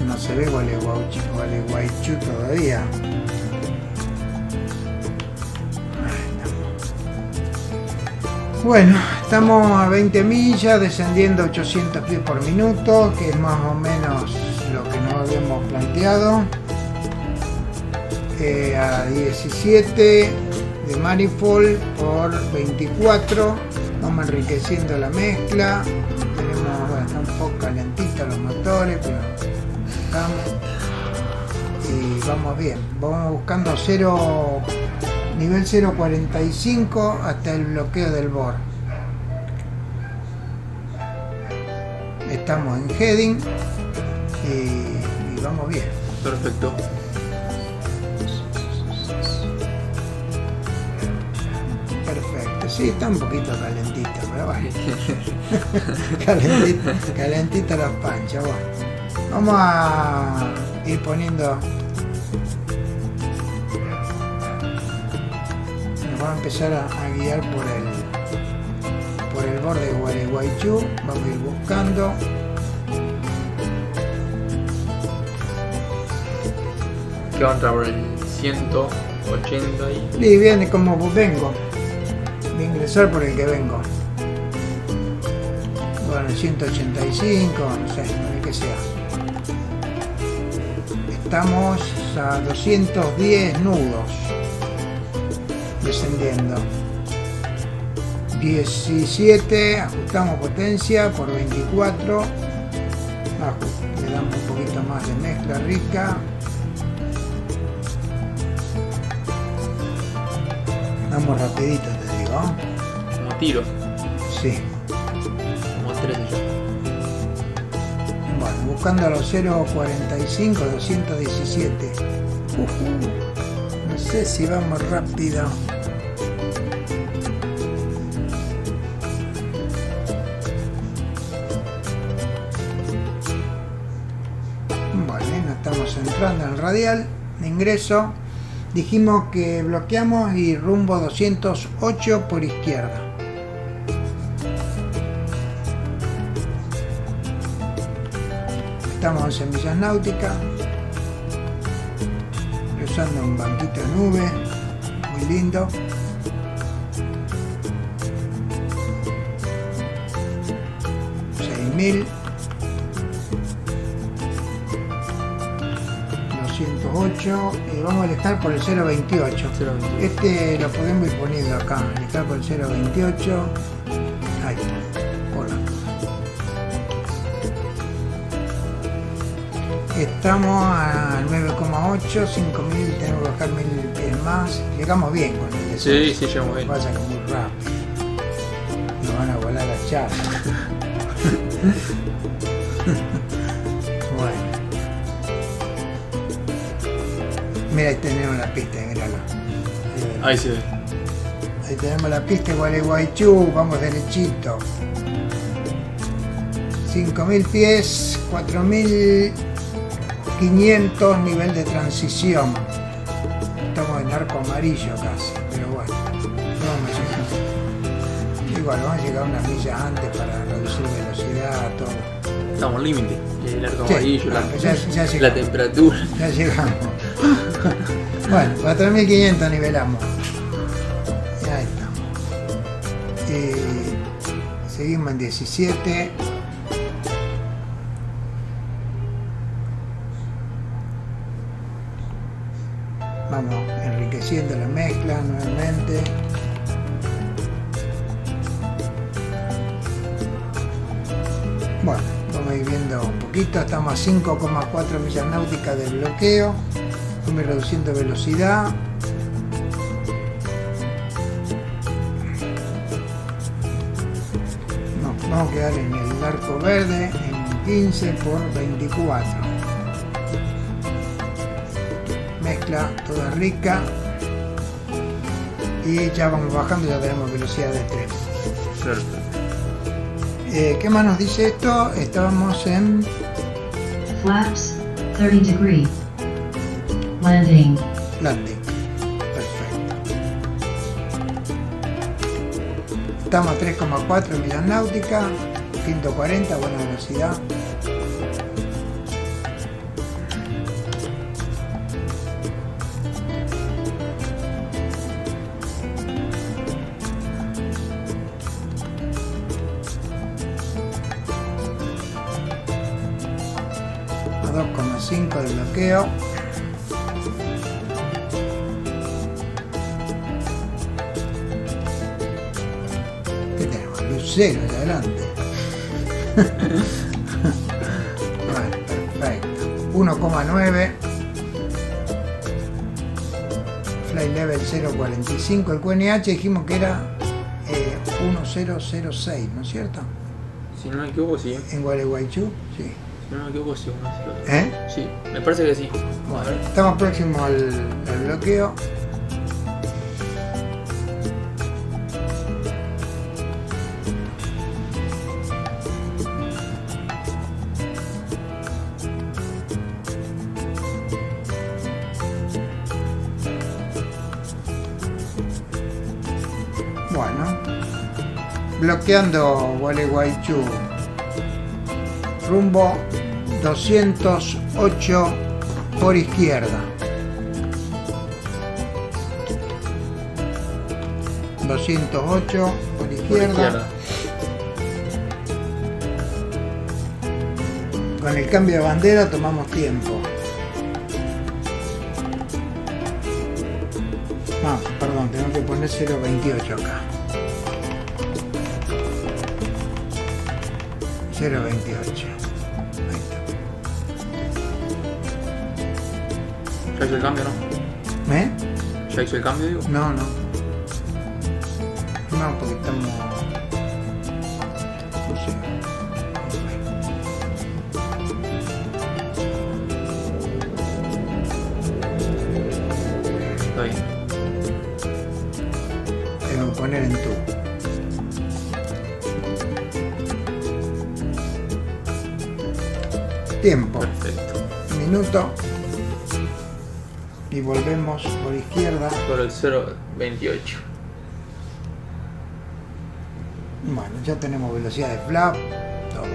No se ve Gualeguaychú todavía. Ahí estamos. Bueno, estamos a 20 millas, descendiendo 800 pies por minuto, que es más o menos lo que nos habíamos planteado. A 17 de manifold por 24. Vamos enriqueciendo la mezcla. Tenemos, bueno, están un poco calentitos los motores, pero estamos. Y vamos bien. Vamos buscando nivel 0.45 hasta el bloqueo del borde. Estamos en heading y vamos bien. Perfecto. Perfecto, sí, está un poquito calentito, pero bueno. calentita las panchas, bueno. Vamos a ir poniendo. Nos vamos a empezar a guiar por el borde de Gualeguaychú. Vamos a ir buscando. ¿Qué va a entrar por el 180 y...? Y viene como vengo. Voy a ingresar por el que vengo. Bueno, 185, no sé, el que sea. Estamos a 210 nudos. Descendiendo. 17, ajustamos potencia por 24. Le damos un poquito más de mezcla rica. Vamos rapidito, te digo. Como tiro. Sí. Como 3 ya. Bueno, buscando los 0.45, 217. No sé si vamos rápido. Bueno, estamos entrando en el radial de ingreso. Dijimos que bloqueamos y rumbo 208 por izquierda. Estamos en millas náuticas, usando un banquito de nube, muy lindo. $6,000. 208 y vamos a alejar por el 0.28. Este lo podemos ir poniendo acá, alejar por el 0.28. Ahí está, por la. Estamos a 9,8, 5.000, tenemos que bajar 1.000 pies más. Llegamos bien con el descenso. Sí, llegamos bien. Pasa que muy rápido. Nos van a volar las charlas. Bueno. Mira, ahí tenemos la pista, míralo. Ahí se ve. Ahí tenemos la pista de Gualeguaychú, vamos derechito. 5.000 pies, 4.500 nivel de transición. Estamos en arco amarillo casi, pero bueno, no vamos a llegar. Igual vamos a llegar unas millas antes para reducir velocidad, todo. Estamos al límite. El arco Sí, amarillo, ya llegamos. la temperatura. Ya llegamos. Bueno, 4.500 nivelamos. Y ahí estamos. Seguimos en 17. Vamos enriqueciendo la mezcla nuevamente. Bueno, vamos a ir viendo un poquito. Estamos a 5,4 millas náuticas del bloqueo. Vamos a ir reduciendo velocidad. No, vamos a quedar en el arco verde en 15 por 24. Mezcla toda rica. Y ya vamos bajando, ya tenemos velocidad de 3. Perfecto. ¿Qué más nos dice esto? Estábamos en Flaps, 30 degree. Landing. landing. Perfecto. Estamos a 3,4 millas náuticas, 140, buena velocidad. A 2,5 de bloqueo. ¿Qué tenemos? Lucero de adelante. Bueno, perfecto. 1,9. Flight level 045. El QNH dijimos que era 1006, ¿no es cierto? Si no me equivoco, sí. En Gualeguaychú, sí. Si no me equivoco, sí. Sí, me parece que sí. A ver. Estamos próximos al bloqueo. Bueno, bloqueando Gualeguaychú, rumbo 208 por izquierda. 208 por Por izquierda. izquierda. Con el cambio de bandera tomamos tiempo. No, perdón, tengo que poner 028 acá. 028. Ahí ¿Ya hizo el cambio, no? está. ¿Eh? ¿Ya hizo el cambio, digo? No, no. No, porque estamos... No sé. Está bien. Tengo que poner en tu. Tiempo. Perfecto. Minuto. Y volvemos por izquierda. Por el 028. Bueno, ya tenemos velocidad de flap. Todo.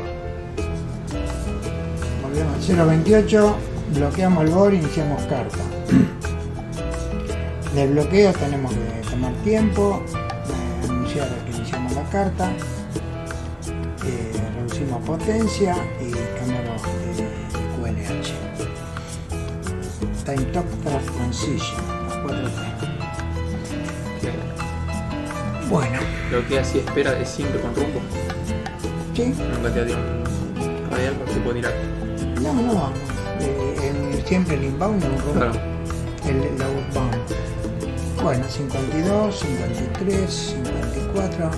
Volvemos al 028. Bloqueamos el borde, iniciamos carta. De bloqueo tenemos que tomar tiempo, anunciar que iniciamos la carta, reducimos potencia y cambiamos de QNH. Time Top Track Transition 4T. Bueno, Lo que así espera es siempre con rumbo. sí, Nunca te dio un radial porque se puede tirar. no. Siempre el inbound o un rumbo. Claro. La outbound. Bueno, 52, 53, 54.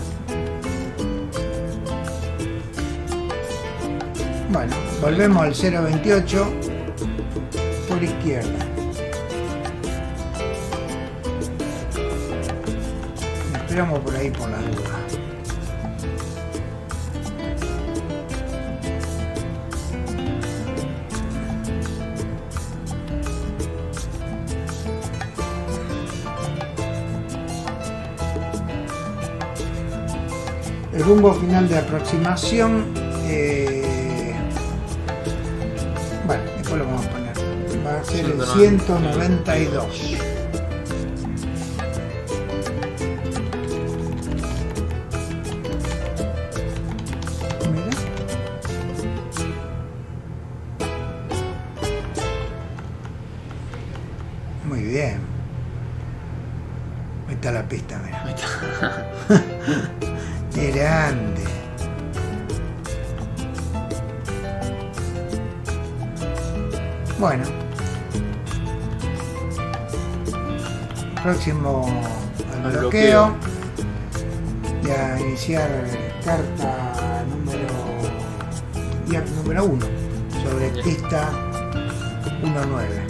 Bueno, volvemos al 028 por izquierda. Esperamos por ahí por la duda. El rumbo final de aproximación, bueno, después lo vamos a poner. Va a ser el 192. Mira. Muy bien. Ahí está la pista, mira. Ahí está. Qué grande. Bueno. Próximo al Al bloqueo. Y a iniciar carta número 1 sobre Ya. pista 1-9.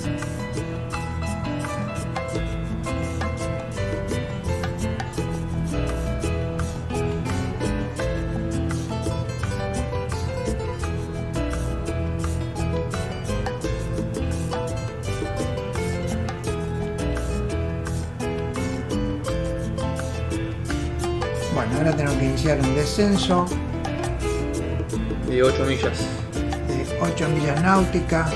Bueno, ahora tenemos que iniciar un descenso De 8 millas. de 8 millas náuticas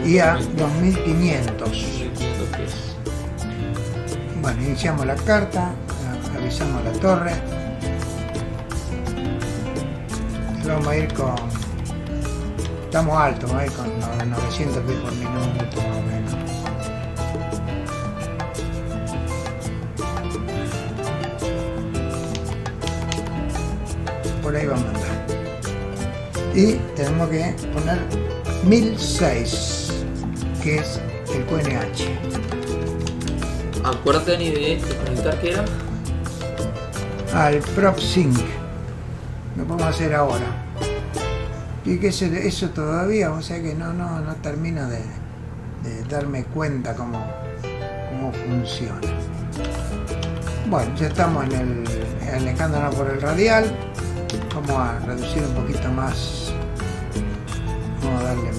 y a 2500. 1500 pies. Bueno, iniciamos la carta, avisamos la torre. Y vamos a ir con... Estamos altos, vamos a ir con 900 pies por minuto más o menos. Por ahí vamos a andar. Y tenemos que poner 1006, que es el QNH. Acuérdate ni de conectar que era. Al Prop Sync. Lo podemos hacer ahora. Y que eso todavía, o sea que no termino de darme cuenta cómo funciona. Bueno, ya estamos alejándonos por el radial. Vamos a reducir un poquito más. Vamos a darle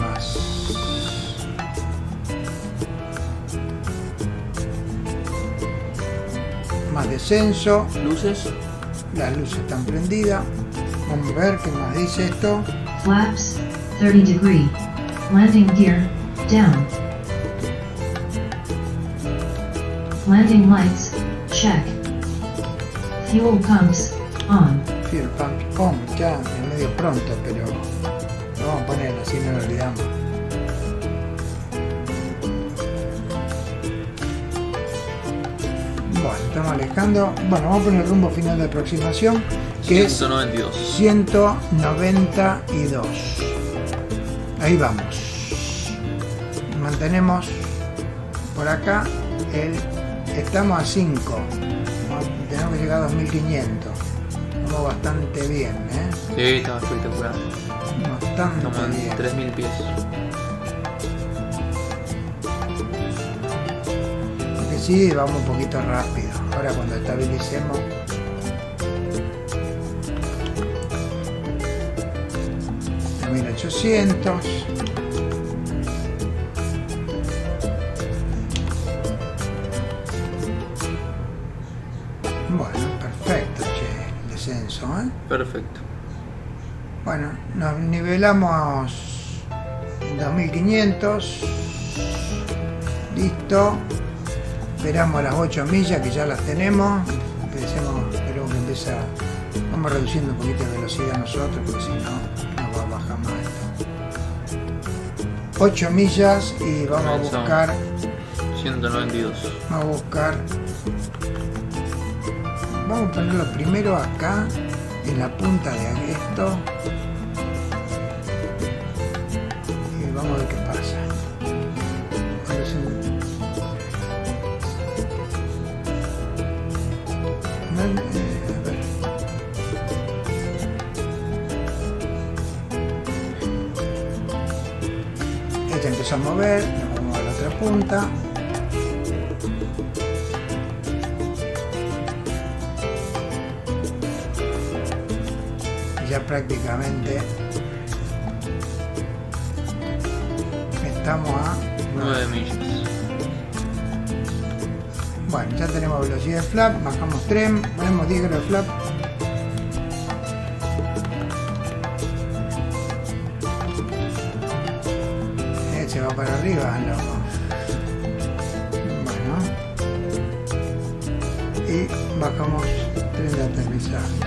más descenso. Luces. Las luces están prendidas. Vamos a ver qué más dice esto. Flaps, 30 degree. Landing gear, down. Landing lights, check. Fuel pumps, on. Fuel pump on, ya es medio pronto, pero lo vamos a poner así no lo olvidamos. Bueno, estamos alejando. Bueno, vamos a poner el rumbo final de aproximación, que es 192. 192. Ahí vamos. Mantenemos por acá. Estamos a 5. Tenemos que llegar a 2500. Vamos bastante bien, ¿eh? Sí, estaba espectacular. Bastante Estamos en bien. 3000 pies. Que sí, vamos un poquito rápido. Ahora cuando estabilicemos. A 1800. Bueno, perfecto, che, el descenso, ¿eh? Perfecto. Bueno, nos nivelamos en 2500. Listo. Esperamos las 8 millas que ya las tenemos. Esperemos que empiece a... Vamos reduciendo un poquito de velocidad nosotros porque si no, nos va a bajar más esto. 8 millas y vamos a buscar... 192. Vamos a buscar... Vamos a ponerlo primero acá, en la punta de esto. Y vamos a ver qué pasa. Parece un... a ver. Este empieza a mover, nos vamos a la otra punta. Ya prácticamente estamos a 9 millas. Bueno, ya tenemos velocidad de flap, bajamos tren, ponemos 10 grados de flap. va para arriba, loco. Bueno. Y bajamos tren de aterrizaje.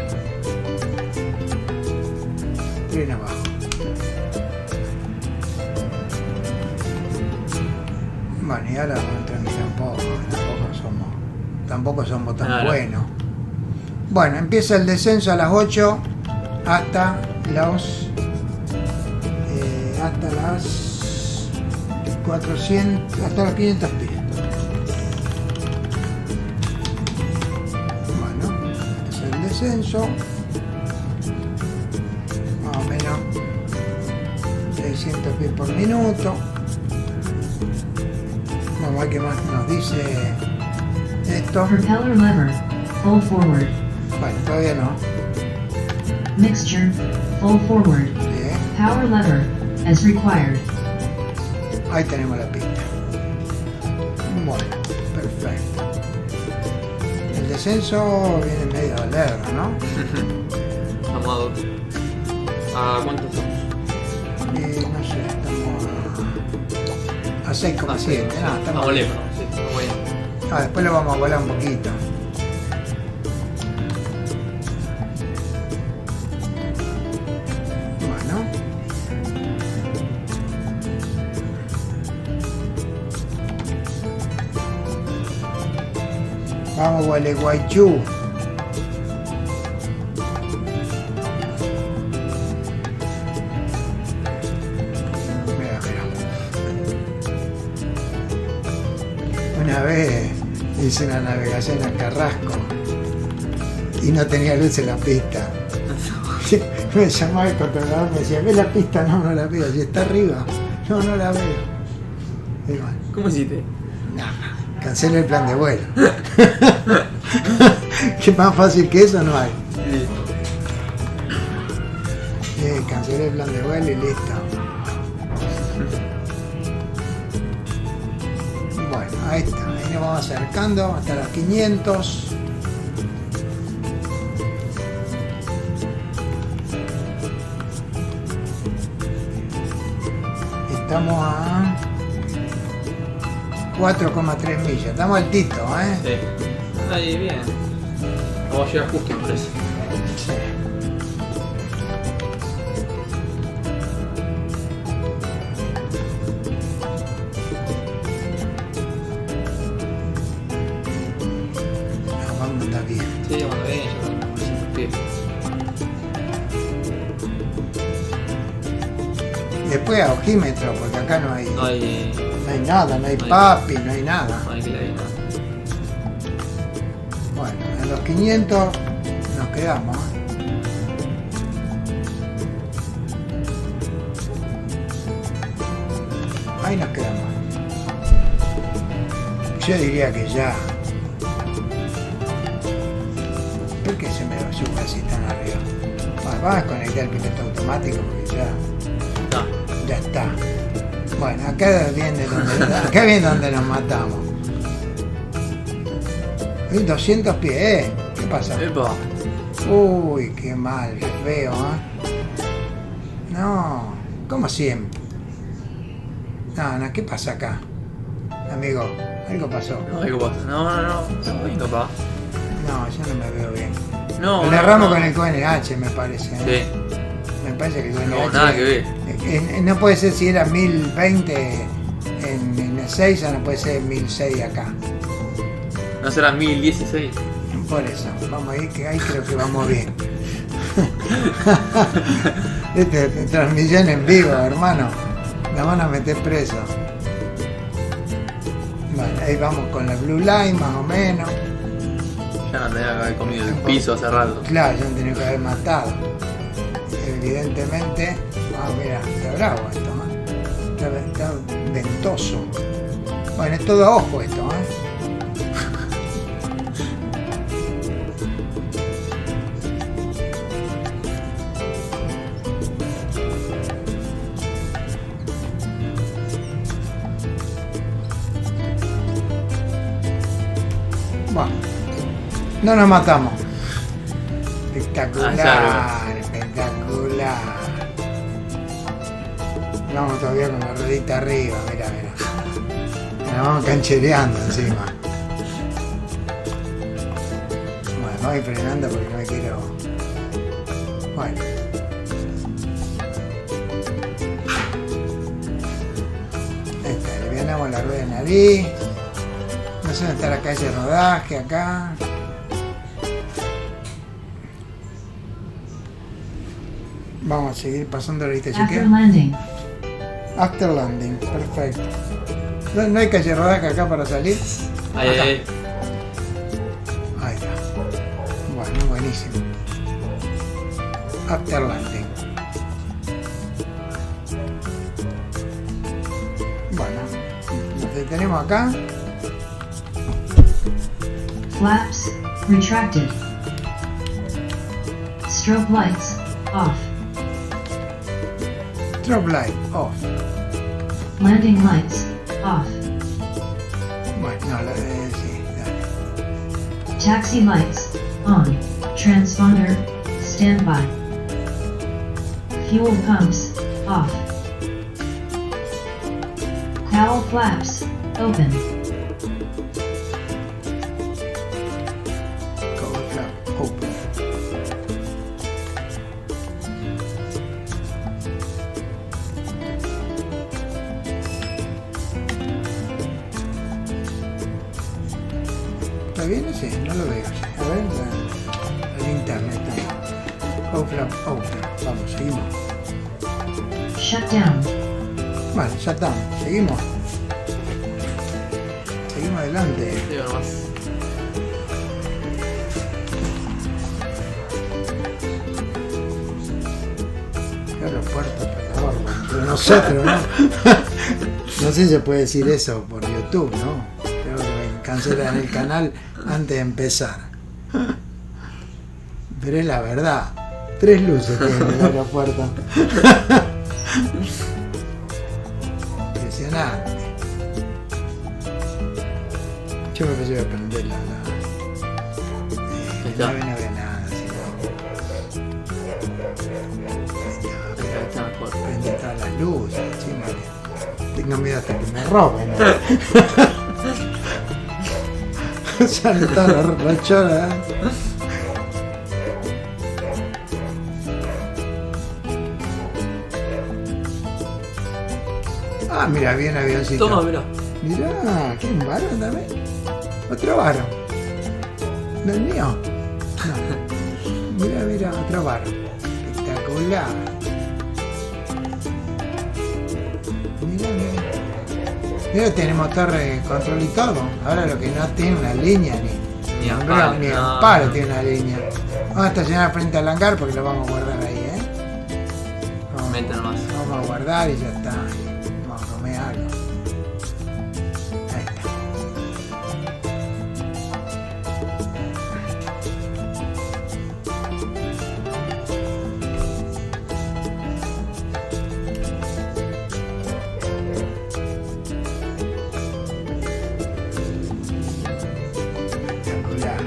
Tren abajo. Bueno, y ahora vamos a tranquilizar un poco. Tampoco somos tan Claro. buenos. Bueno, empieza el descenso a las 8 hasta las 400, hasta los 500 pies. Bueno, este es el descenso. Más o menos 600 pies por minuto. Vamos a ver qué más nos dice esto. Propeller lever, full forward. Bueno, todavía no. Mixture, full forward. Bien. Power lever, as required. Ahí tenemos la pista. Bueno, perfecto. El descenso viene medio lerdo, ¿no? Vamos a 2. ¿A cuánto estamos? Y no sé, estamos a 6,7. No, estamos Estamos bien. lejos, sí, estamos bien. Después lo vamos a volar un poquito. Bueno. Vamos, Gualeguaychú. Mira, mira. Una vez hice una navegación a Carrasco y no tenía luz en la pista. Me llamaba el controlador, me decía, ¿ves la pista? No, no la veo. ¿Y está arriba? No, no la veo. Y bueno, ¿Cómo hiciste? nada, cancelé el plan de vuelo. ¿Qué más fácil que eso no hay? Cancelé el plan de vuelo y listo. Bueno, ahí está. Ahí nos vamos acercando hasta los 500. Estamos a 4,3 millas. Estamos altitos, ¿eh? Sí. Ahí, bien. Vamos a llegar justo, me parece. No, vamos a andar bien. Sí, vamos bien, ya estamos a 900 pies. Después a ojímetro, porque acá no hay, No hay. no hay nada, no hay no hay- papi, no hay nada. No hay que leer nada. Bueno, en los 500 nos quedamos. Ahí nos quedamos. Yo diría que ya. ¿Por qué se me sube así tan arriba? Bueno, vamos a conectar el piloto automático porque Está. ya está. Bueno, acá viene donde nos matamos. Y 200 pies, ¿qué pasa? Epa. Uy, qué mal, qué feo, No, como siempre. No, ¿qué pasa acá? Amigo, algo pasó. No, algo pasa. No. Estamos bien, capaz. No, yo no me veo bien. No. Le erramos no. con el QNH, me parece. Sí. Me parece que el QNH. No, nada que ver. No puede ser si era 1020 en el 6, no puede ser 1006 acá. No será 1016. Por eso, vamos ahí, que ahí creo que vamos bien. Transmisión en vivo, hermano. La van a meter preso. Bueno, ahí vamos con la Blue Line, más o menos. Ya no tendría que haber comido el piso hace rato. Claro, ya han tenido que haber matado. Evidentemente. Mira, está bravo esto, está ventoso. Bueno, es todo a ojo esto, Bueno, no nos matamos. Espectacular, Ah, espectacular. Vamos todavía con la ruedita arriba, mira. La vamos canchereando encima. Bueno, voy frenando porque no me quiero. Bueno. Ahí está, alivianamos la rueda de nariz. No sé dónde está la calle de rodaje acá. Vamos a seguir pasando la lista de After chequeo. landing. After landing, perfecto. ¿No hay calle de rodaje acá para salir? Ahí, Acá. ahí. Ahí está. Bueno, buenísimo. After landing. Bueno, nos detenemos acá. Flaps, retracted. Strobe lights, off. Strobe light off. Landing lights, off. Bueno, no, sí, dale. Taxi lights, on. Transponder, standby. Fuel pumps, off. Cowl flaps, open. Cover flap open. ¿Está bien ese? No lo veo. A ver, la linterna está. Cover flap open. Vamos, seguimos. Shut down. Vale, ya estamos. Seguimos. Seguimos adelante. Digo nomás. Qué aeropuerto, por favor. Pero nosotros, ¿no? No sé si se puede decir eso por YouTube, ¿no? Creo que me cancelan el canal antes de empezar. Pero es la verdad. 3 luces tiene el aeropuerto. Impresionante. Yo me pensé que prender la está. no había nada, sino. Ahí está mejor. Prende todas las luces, encima que tengo miedo hasta que me roben, ¿no? Sale toda la chora, ¿eh? Ah, mira, bien avioncito. Toma, mira. Mirá, ¿qué un varón también? Otro varón. ¿No el mío? No. Mira, otro varón. Espectacular. Mira. Mira, tenemos torre de control y todo. Ahora lo que no tiene una línea Ni a no, palo, ni no. a palo tiene una línea. Vamos a estacionar frente al hangar porque lo vamos a guardar ahí, ¿eh? Mete nomás. Vamos a guardar y ya está. Vamos a comer algo. Ahí está. Espectacular.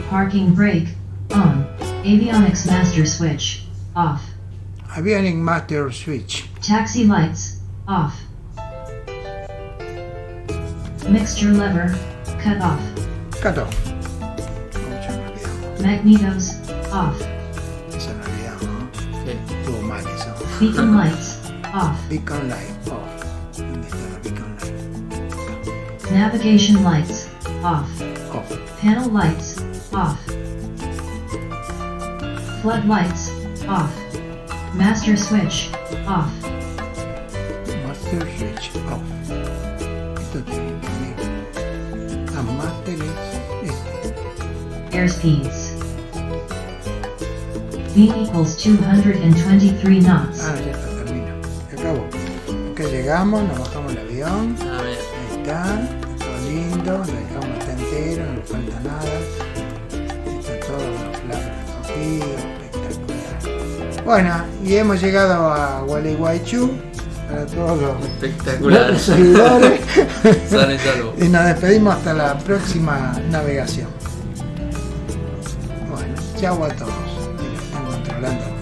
Parking brake, on. Avionics master switch, off. Avionic Master Switch. Taxi lights, off. Mixture lever, cut off. Cut off. Mucho me olvidamos. Magnetos, off. Eso no olvidamos, ¿no? Sí. Estuvo mal eso. Beacon lights, off. Beacon light off. ¿Dónde está la beacon light? Navigation lights, off. Off. Panel lights, off. Flood lights, off. Master switch, off. Master Switch off. Esto tiene que tener. A Master es este. Airspeeds. V equals 223 knots. Ah, ya está, termina. Se acabó. Acá llegamos, nos bajamos el avión. Ah, mira. Ahí está. Todo lindo. Lo dejamos está entero, no le falta nada. Está todo con los flaps recogidos. Espectacular. Bueno, y hemos llegado a Gualeguaychú. Para todos los Espectacular. seguidores. Sale y salvo. Y nos despedimos hasta la próxima navegación. Bueno, chao a todos. hablando.